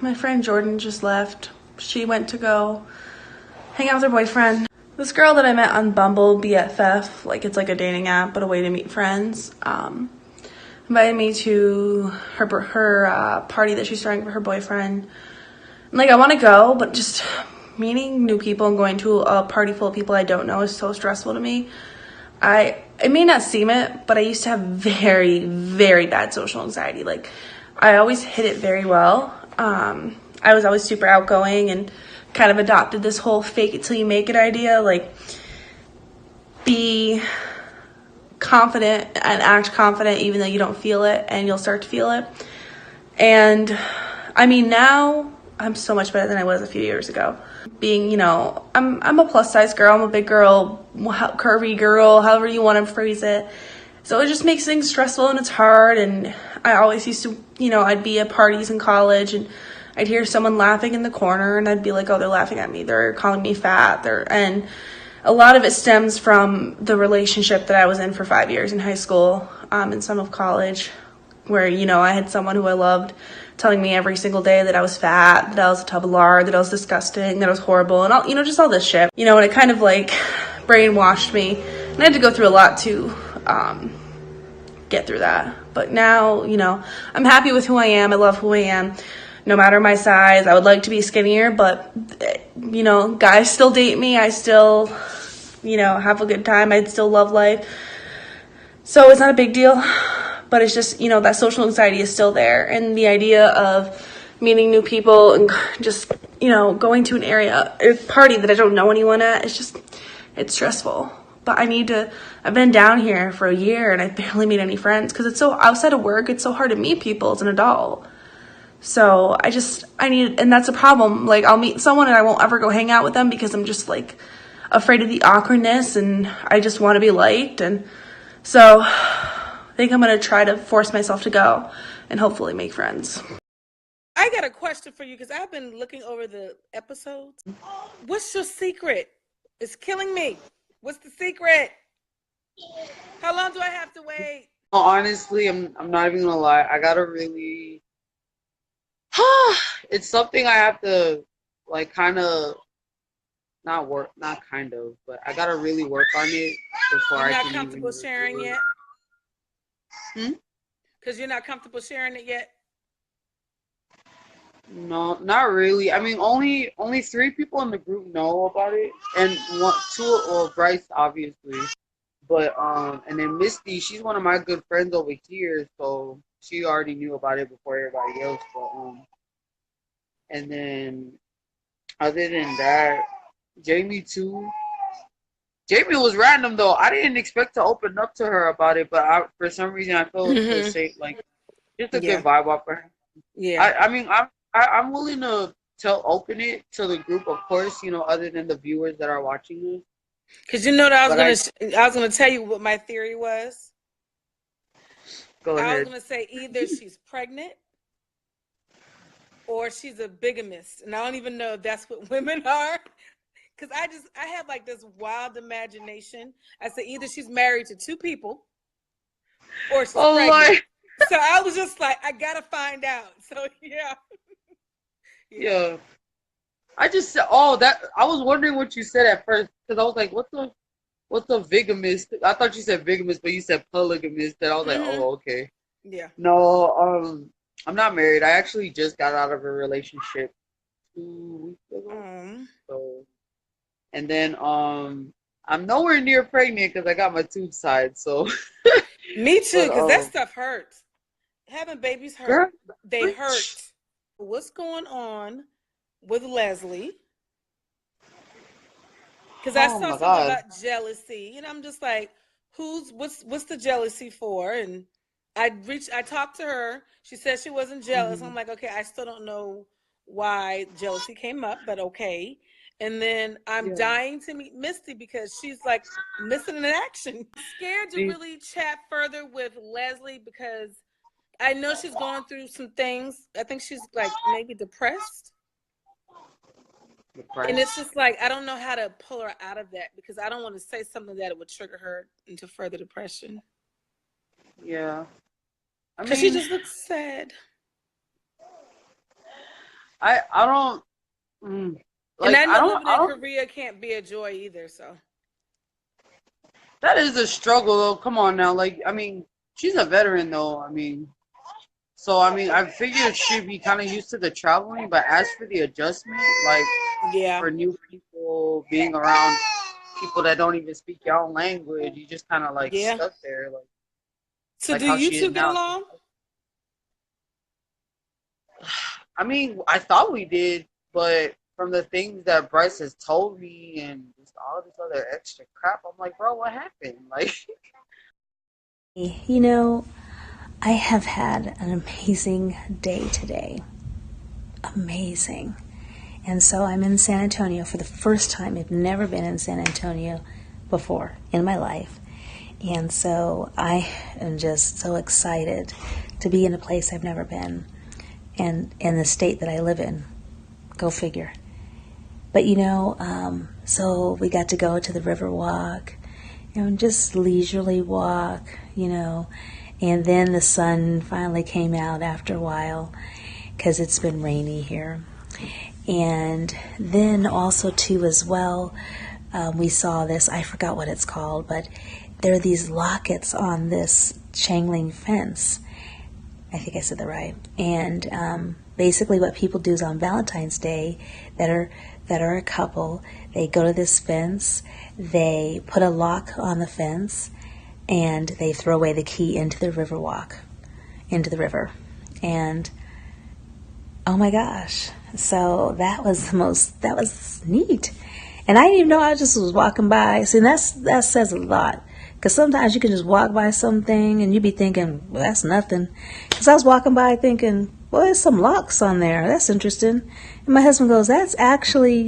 My friend Jordan just left. She went to go hang out with her boyfriend. This girl that I met on Bumble, BFF, like it's like a dating app, but a way to meet friends, invited me to her party that she's throwing for her boyfriend. And, like, I want to go, but just meeting new people and going to a party full of people I don't know is so stressful to me. It may not seem it, but I used to have very, very bad social anxiety. Like, I always hid it very well. I was always super outgoing and kind of adopted this whole fake it till you make it idea. Like, be confident and act confident even though you don't feel it, and you'll start to feel it. And I mean, now I'm so much better than I was a few years ago. Being, I'm a plus size girl, I'm a big girl, curvy girl, however you want to phrase it. So it just makes things stressful and it's hard. And I always used to, I'd be at parties in college and I'd hear someone laughing in the corner and I'd be like, oh, they're laughing at me. They're calling me fat. And a lot of it stems from the relationship that I was in for 5 years in high school, and some of college, where, I had someone who I loved telling me every single day that I was fat, that I was a tub of lard, that I was disgusting, that I was horrible, and all, just all this shit. And it kind of like brainwashed me. And I had to go through a lot to get through that. But now, I'm happy with who I am. I love who I am. No matter my size, I would like to be skinnier, but, guys still date me. I still, have a good time. I'd still love life. So it's not a big deal, but it's just, that social anxiety is still there. And the idea of meeting new people and just, going to a party that I don't know anyone at, it's stressful. But I've been down here for a year and I barely made any friends because it's so outside of work. It's so hard to meet people as an adult. So and that's a problem. Like, I'll meet someone and I won't ever go hang out with them because I'm just like afraid of the awkwardness and I just want to be liked. And so I think I'm going to try to force myself to go and hopefully make friends. I got a question for you because I've been looking over the episodes. What's your secret? It's killing me. What's the secret? How long do I have to wait? Honestly, I'm not even gonna lie. I gotta really. It's something I have to like kind of not kind of, but I gotta really work on it before You're I not can comfortable even sharing yet? Because you're not comfortable sharing it yet? No, not really. I mean, only 3 people in the group know about it, and well, Bryce obviously, but and then Misty, she's one of my good friends over here, so she already knew about it before everybody else. But and then other than that, Jamie too. Jamie was random though. I didn't expect to open up to her about it, but for some reason I felt the same, like just a good vibe off her. Yeah. I mean, I'm willing to open it to the group, of course, other than the viewers that are watching this. Because that I was gonna tell you what my theory was. Go ahead. I was gonna say either she's pregnant or she's a bigamist, and I don't even know if that's what women are. Because I have like this wild imagination. I said either she's married to 2 people or she's pregnant. Lord. So I was just like, I gotta find out. So yeah. I just said, I was wondering what you said at first because I was like, what's a bigamist? I thought you said bigamist, but you said polygamist, and I was like, oh, okay. Yeah. No, I'm not married. I actually just got out of a relationship 2 weeks ago. So, and then I'm nowhere near pregnant because I got my tubes tied. So. Me too, because that stuff hurts. Having babies hurt. Girl, they hurt. What's going on with Leslie? Because I saw something about jealousy, and I'm just like, what's the jealousy for? And I talked to her. She said she wasn't jealous. I'm like, okay, I still don't know why jealousy came up, but okay. And then I'm dying to meet Misty because she's like missing in action. I'm scared to really chat further with Leslie because I know she's going through some things. I think she's like maybe depressed. And it's just like, I don't know how to pull her out of that because I don't want to say something that would trigger her into further depression. Yeah. Because she just looks sad. I don't And like I know living I in don't. Korea can't be a joy either. So That is a struggle though. Come on now, like I mean, she's a veteran though. I mean, so I mean, I figured she'd be kind of used to the traveling, but as for the adjustment, like yeah, for new people being around people that don't even speak your own language, you just kind of like yeah. stuck there, So like do how you she is two get now. along? I mean, I thought we did, but from the things that Bryce has told me and just all this other extra crap, I'm like, bro, what happened? Like, You know, I have had an amazing day today. Amazing. And so I'm in San Antonio for the first time. I've never been in San Antonio before in my life. And so I am just so excited to be in a place I've never been and in the state that I live in. Go figure. But so we got to go to the river walk, just leisurely walk, and then the sun finally came out after a while because it's been rainy here. And then also too as well, we saw this, I forgot what it's called, but there are these lockets on this chain link fence. I think I said that right. And basically what people do is on Valentine's Day that are a couple, they go to this fence, they put a lock on the fence, and they throw away the key into the river walk, into the river. And oh my gosh. So that was neat. And I didn't even know, I just was walking by. See, that says a lot. Because sometimes you can just walk by something and you be thinking, well, that's nothing. Because I was walking by thinking, well, there's some locks on there. That's interesting. And my husband goes, that's actually,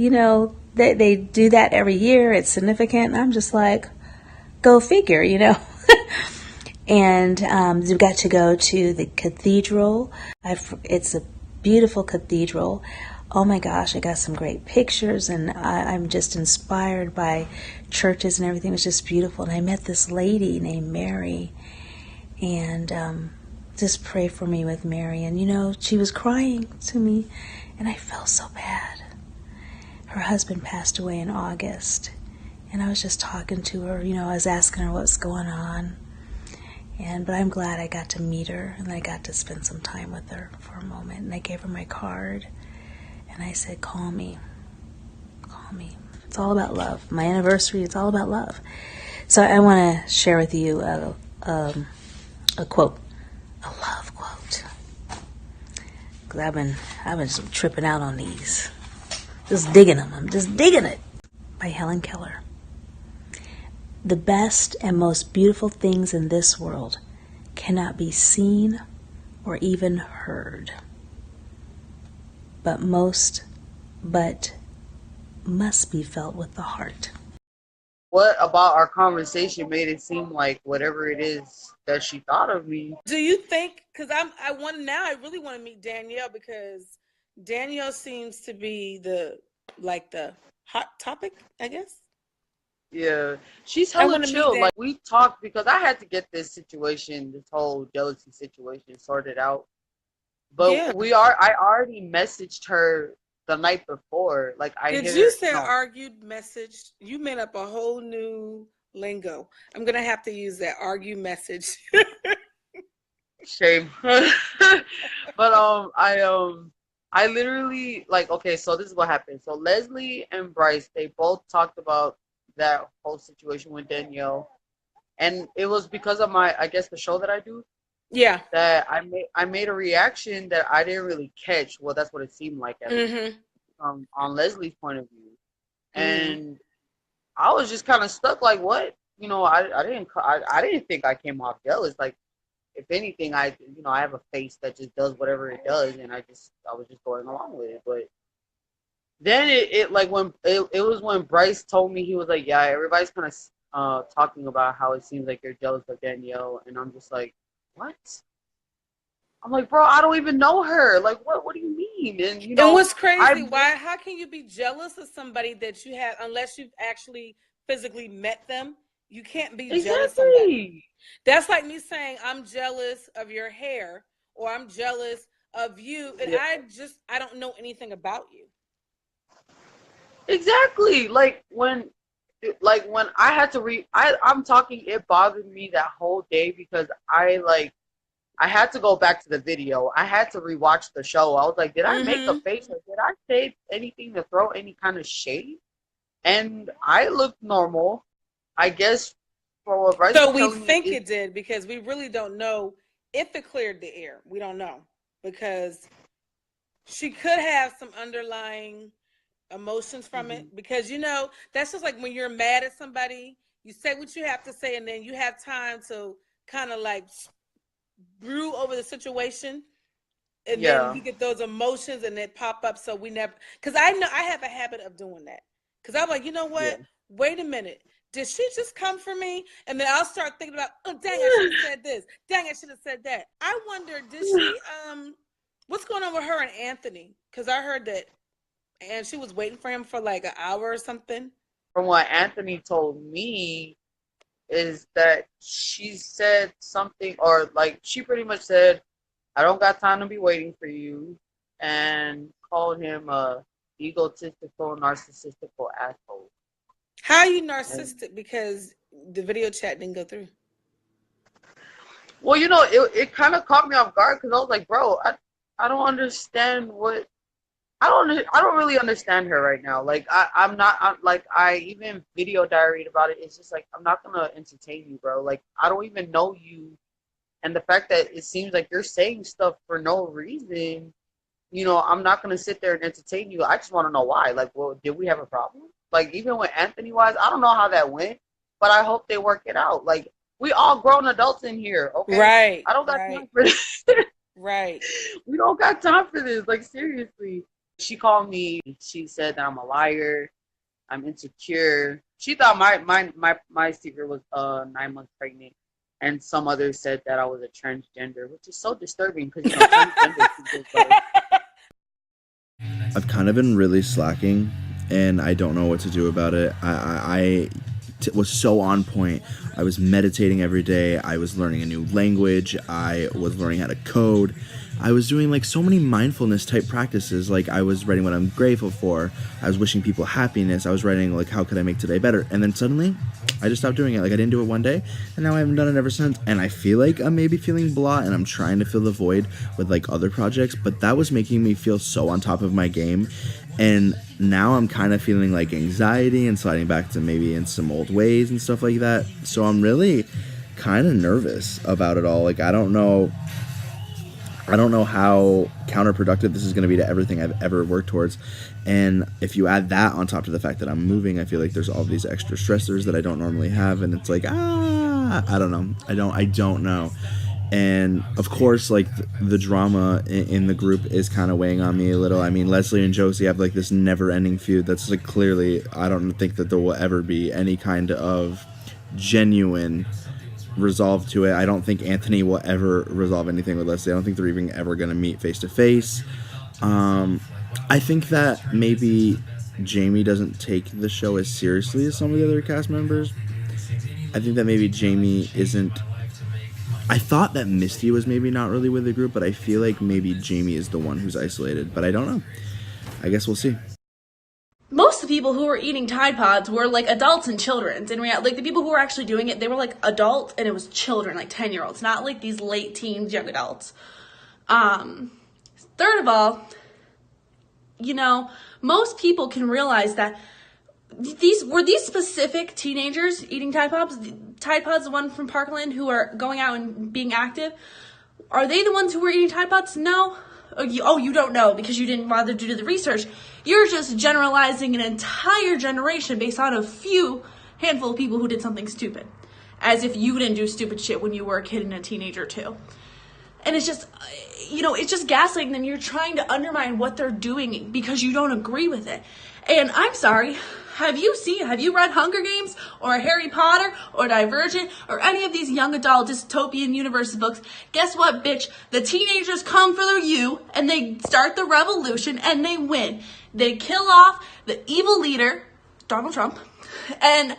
they do that every year. It's significant. And I'm just like, go figure, And we got to go to the cathedral. It's a beautiful cathedral. Oh my gosh, I got some great pictures, and I'm just inspired by churches and everything. It was just beautiful. And I met this lady named Mary, and just pray for me with Mary. And she was crying to me, and I felt so bad. Her husband passed away in August, and I was just talking to her. I was asking her what's going on. But I'm glad I got to meet her, and I got to spend some time with her for a moment. And I gave her my card, and I said, call me. Call me. It's all about love. My anniversary, it's all about love. So I want to share with you a quote, a love quote. Because I've been just tripping out on these. Just digging them. I'm just digging it. By Helen Keller. The best and most beautiful things in this world cannot be seen or even heard, but must be felt with the heart. what about our conversation made it seem like whatever it is that she thought of me? Do you think? Because I really want to meet Danielle because Danielle seems to be the hot topic, I guess. Yeah, she's I hella want to meet chill. Dan. Like we talked because I had to get this whole jealousy situation sorted out. But Yeah. I already messaged her the night before. Like I Did hit you her. say No, argued message? You made up a whole new lingo. I'm gonna have to use that argue message. shame. But I literally like okay. So this is what happened. So Leslie and Bryce they both talked about that whole situation with Danielle, and it was because of my I guess the show that I do. Yeah. That I made a reaction that I didn't really catch. Well, that's what it seemed like at least Mm-hmm. on Leslie's point of view, Mm-hmm. and I was just kind of stuck. Like, what? I didn't think I came off jealous. Like, if anything, I have a face that just does whatever it does, and I was just going along with it. But then it like when it was when Bryce told me he was like, yeah, everybody's kind of talking about how it seems like you're jealous of Danielle, and I'm just like, what? I'm like, bro, I don't even know her. Like, what do you mean? And And what's I crazy? How can you be jealous of somebody that you have unless you've actually physically met them? You can't be jealous of somebody. exactly. That's like me saying I'm jealous of your hair or I'm jealous of you, and I don't know anything about you. Exactly. Like when I had to I'm talking, it bothered me that whole day because I had to go back to the video. I had to rewatch the show. I was like, did I make a face or did I say anything to throw any kind of shade? And I looked normal. I guess for what Bryce So was we telling think me, it did because we really don't know if it cleared the air. We don't know because she could have some underlying emotions from it, because that's just like when you're mad at somebody, you say what you have to say and then you have time to kind of like brew over the situation, and then you get those emotions and they pop up. So we never, because I know I have a habit of doing that, because I'm like, you know what, wait a minute, did she just come for me? And then I'll start thinking about, oh dang, I should have said this, dang, I should have said that. I wonder, did she what's going on with her and Anthony? Because I heard that and she was waiting for him for like an hour or something. From what Anthony told me, is that she said something, or like she pretty much said, I don't got time to be waiting for you, and called him a egotistical, narcissistical asshole. How are you narcissistic? Because the video chat didn't go through. Well, it kind of caught me off guard because I was like, bro, I don't understand what I don't really understand her right now. Like I even video diaried about it. It's just like, I'm not gonna entertain you, bro. Like, I don't even know you, and the fact that it seems like you're saying stuff for no reason, I'm not gonna sit there and entertain you. I just want to know why. Like, well, did we have a problem? Like, even with Anthony wise, I don't know how that went, but I hope they work it out. Like, we all grown adults in here, okay? Right. I don't got time for this. Right. We don't got time for this. Like, seriously. She called me. She said that I'm a liar. I'm insecure. She thought my secret was 9 months pregnant, and some others said that I was a transgender, which is so disturbing because transgender people. I've kind of been really slacking, and I don't know what to do about it. I was so on point. I was meditating every day. I was learning a new language. I was learning how to code. I was doing like so many mindfulness type practices. Like, I was writing what I'm grateful for. I was wishing people happiness. I was writing like, how could I make today better? And then suddenly I just stopped doing it. Like, I didn't do it one day, and now I haven't done it ever since. And I feel like I'm maybe feeling blah, and I'm trying to fill the void with like other projects, but that was making me feel so on top of my game. And now I'm kind of feeling like anxiety and sliding back to maybe in some old ways and stuff like that. So I'm really kind of nervous about it all. Like, I don't know how counterproductive this is going to be to everything I've ever worked towards. And if you add that on top to the fact that I'm moving, I feel like there's all these extra stressors that I don't normally have. And it's like, I don't know. I don't know. And of course, like, the drama in the group is kind of weighing on me a little. I mean, Leslie and Josie have like this never-ending feud that's like, clearly, I don't think that there will ever be any kind of genuine resolve to it. I don't think Anthony will ever resolve anything with Leslie. I don't think they're even ever going to meet face to face. I think that maybe Jamie doesn't take the show as seriously as some of the other cast members. I think that maybe Jamie isn't. I thought that Misty was maybe not really with the group, but I feel like maybe Jamie is the one who's isolated. But I don't know. I guess we'll see. Most of the people who were eating Tide Pods were like adults and children. In reality, like, the people who were actually doing it, they were like adult, and it was children, like 10-year-olds, not like these late teens, young adults. Third of all, most people can realize that these specific teenagers eating Tide Pods, the one from Parkland who are going out and being active. Are they the ones who were eating Tide Pods? No. You don't know because you didn't bother to do the research. You're just generalizing an entire generation based on a handful of people who did something stupid. As if you didn't do stupid shit when you were a kid and a teenager too. And it's just, it's just gaslighting them. You're trying to undermine what they're doing because you don't agree with it. And I'm sorry, have you read Hunger Games or Harry Potter or Divergent or any of these young adult dystopian universe books? Guess what, bitch? The teenagers come for you and they start the revolution and they win. They kill off the evil leader, Donald Trump, and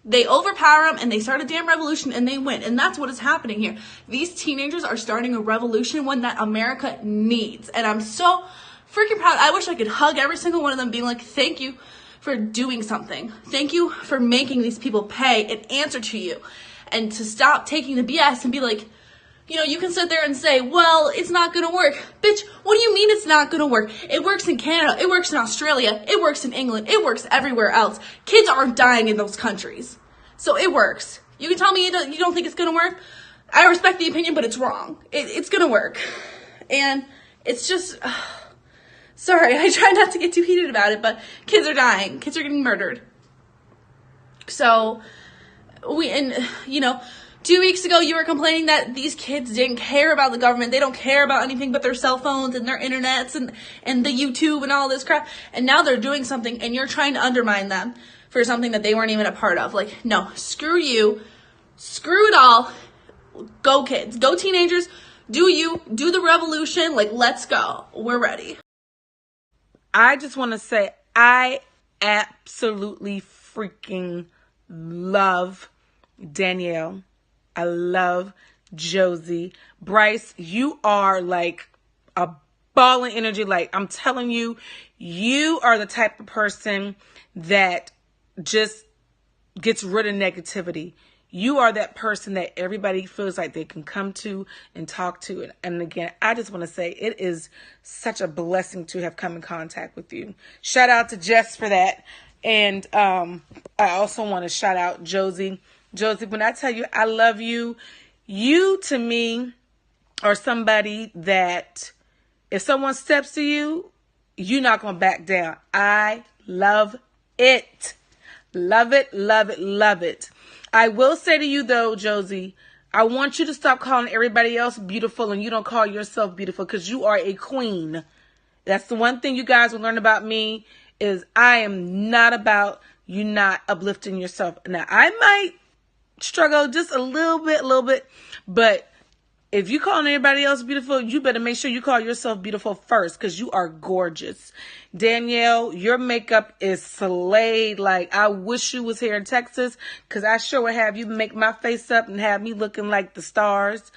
They overpower them and they start a damn revolution and they win. And that's what is happening here. These teenagers are starting a revolution, one that America needs. And I'm so freaking proud. I wish I could hug every single one of them, being like, thank you for doing something. Thank you for making these people pay and answer to you. And to stop taking the BS and be like, you can sit there and say, well, it's not going to work. Bitch, what do you mean it's not going to work? It works in Canada. It works in Australia. It works in England. It works everywhere else. Kids aren't dying in those countries. So it works. You can tell me you don't think it's going to work. I respect the opinion, but it's wrong. It's going to work. And it's just, sorry, I try not to get too heated about it, but kids are dying. Kids are getting murdered. So 2 weeks ago, you were complaining that these kids didn't care about the government. They don't care about anything but their cell phones and their internets and the YouTube and all this crap. And now they're doing something and you're trying to undermine them for something that they weren't even a part of. Like, no, screw you. Screw it all. Go kids. Go teenagers. Do you. Do the revolution. Like, let's go. We're ready. I just want to say I absolutely freaking love Danielle. I love Josie. Bryce, you are like a ball of energy. Like, I'm telling you, you are the type of person that just gets rid of negativity. You are that person that everybody feels like they can come to and talk to. And again, I just want to say it is such a blessing to have come in contact with you. Shout out to Jess for that. And I also want to shout out Josie. Josie, when I tell you I love you, you to me are somebody that if someone steps to you, you're not going to back down. I love it. Love it, love it, love it. I will say to you though, Josie, I want you to stop calling everybody else beautiful and you don't call yourself beautiful because you are a queen. That's the one thing you guys will learn about me is I am not about you not uplifting yourself. Now, I might struggle just a little bit, but if you calling everybody else beautiful, you better make sure you call yourself beautiful first because you are gorgeous. Danielle, your makeup is slayed. Like, I wish you was here in Texas because I sure would have you make my face up and have me looking like the stars.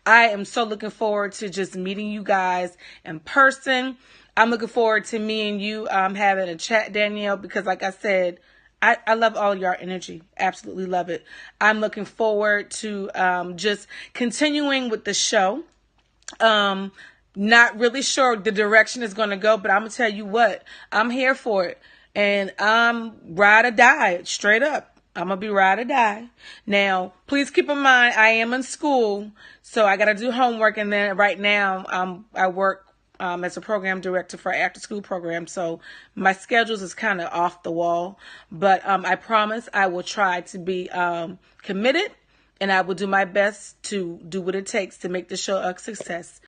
I am so looking forward to just meeting you guys in person. I'm looking forward to me and you having a chat, Danielle, because like I said, I love all your energy. Absolutely love it. I'm looking forward to just continuing with the show. Not really sure the direction is going to go, but I'm going to tell you what, I'm here for it. And I'm ride or die, straight up. I'm going to be ride or die. Now, please keep in mind, I am in school, so I got to do homework. And then right now, I work as a program director for an after school program. So my schedules is kind of off the wall, but I promise I will try to be committed and I will do my best to do what it takes to make the show a success.